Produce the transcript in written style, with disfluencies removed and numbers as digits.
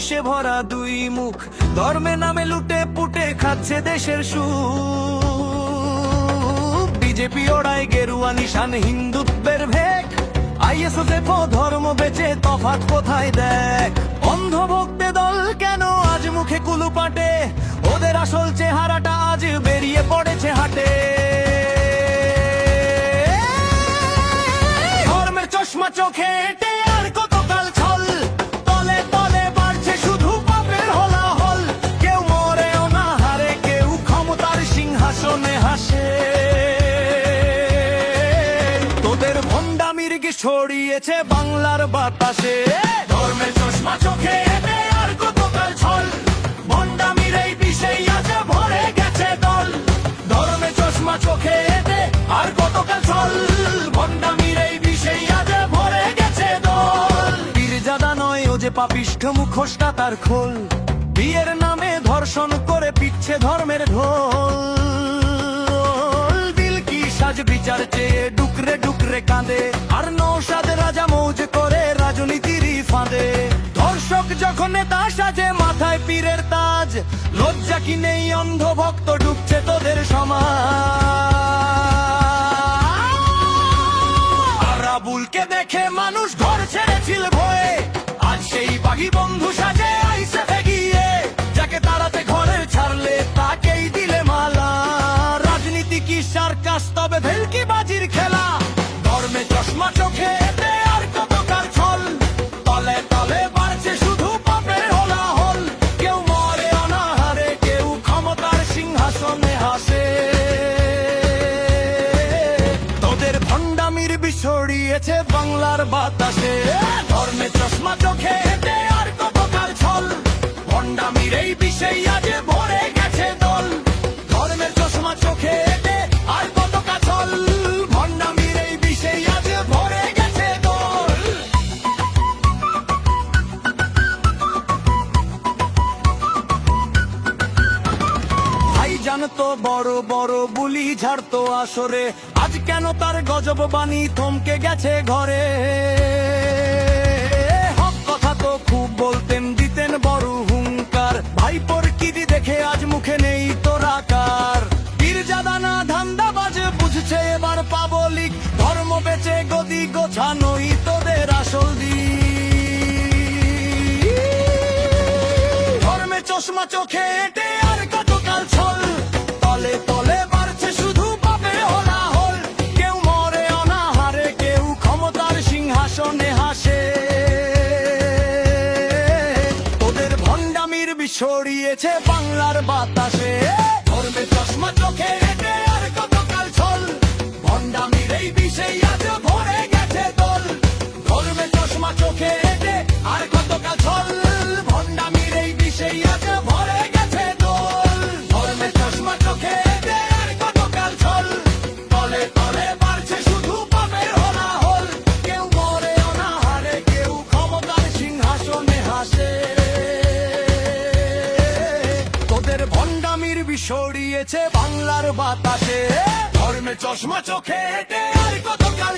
বিষে ভরা দুই মুখ, ধর্মে নামে লুটে পুটে খাচ্ছে দেশের সুখ। বিজেপি ওড়ায় গেরুয়া নিশান হিন্দুত্বের ভেক, ISF ধর্ম বেচে তফাৎ কোথায় দেখ। অন্ধ ভক্তে দল কেন আজ মুখে কুলুপাটে, ওদের আসল চেহারাটা আজ বেরিয়ে পড়েছে হাটে। ধর্মের চশমা চোখে এঁটে আর কতকাল ছল, তলে তলে বাড়ছে শুধু পাপের হলাহল। কেউ মরে অনাহারে, কেউ ক্ষমতার সিংহাসনে হাসে। তোদের ভণ্ডামির কি ছড়িয়েছে বাংলার বাতাসে। ধর্মের চশমা চোখে এঁটে আর কতকাল ছল, ভণ্ডামির এই বিষেই আজ ভরে গেছে দল। ধর্মের চশমা চোখে এঁটে আর কতকাল ছল, ভণ্ডামির এই বিষেই আজ ভরে গেছে দল। পীরজাদা নয় ও যে পাপিষ্ঠ মুখোশটা তার খোল, বিয়ের নামে ধর্ষণ করে পিটছে ধর্মের ঢোল। বিলকিস আজ বিচার চেয়ে ডুকরে ডুকরে কাঁদে, আর নৌসাদ রাজা মৌজ করে রাজনীতির ফাঁদে। ধর্ষক যখন নেতা সাজে মাথায় পীরের তাজ, লজ্জা কি নেই অন্ধ ভক্ত ডুবছে তোদের সমাজ। আরাবুলকে দেখে মানুষ ঘর ছেড়েছিল ভয়ে, আজ সেই বাঘী বন্ধু সাজে আইসেফে গিয়ে। যাকে তাড়াতে ঘরে ছাড়লে তাকেই দিলে মালা, রাজনীতি কি সার্কাস তবে ভেলকি বাজির খেলা। ধর্মে চশমা চোখে এতে আর কতকাল ছল, তলে তলে বাড়ছে শুধু পাপের হলাহল। কেউ মরে অনাহারে, কেউ ক্ষমতার সিংহাসনে হাসে। তোদের ভণ্ডামির বিষ ছড়িয়েছে বাংলার বাতাসে। ধর্মে চশমা চোখে এতে আর কতকাল ছল, ভণ্ডামির এই বিষেই আজ ভরে গেছে দল। ধর্মের চশমা চোখে এতে আর কতকাল ছল, ভণ্ডামির এই বিষেই আজ ভরে গেছে দল। ভাই জানতো বড় বড় বুলি ঝাড়তো আসরে, আজ কেন তার গজব বাণী থমকে গেছে ঘরে। হক কথা তো খুব বলতেন, দিতেন বড় হুঙ্কার, ভাইপোর কিদি দেখে আজ মুখে নেই তোর আকার। পীরজাদা না ধান্দাবাজ বুঝছে এবার পাবলিক, ধর্ম বেচে গদি গোছানোই তোদের আসল দিক। ধর্মে চশমা চোখে এঁটে আর কতকাল ছল, তলে তলে বাড়ছে শুধু পাপের হলাহল। কেউ মরে অনাহারে, কেউ ক্ষমতার সিংহাসনে হাসে। তোদের ভণ্ডামির বিষ ছড়িয়েছে বাংলার বাতাসে। ধর্মে চশমা চোখে এঁটে আর কতকাল ছল, ভণ্ডামির এই বিষেই আজ ভরে গেছে দল। ধর্মে চশমা চোখে এঁটে আর কতকাল ছল, ভণ্ডামির এই বিষেই আজ ভরে গেছে দল। ধর্মে চশমা চোখে এঁটে আর কতকাল ছল, তলে তলে বাড়ছে শুধু পাপের হলাহল। কেউ মরে অনাহারে, কেউ ক্ষমতার সিংহাসনে হাসে। তোদের ভণ্ডামির বিষ ছড়িয়েছে বাংলার বাতাসে। ধর্মে চশমা চোখে এঁটে আর কতকাল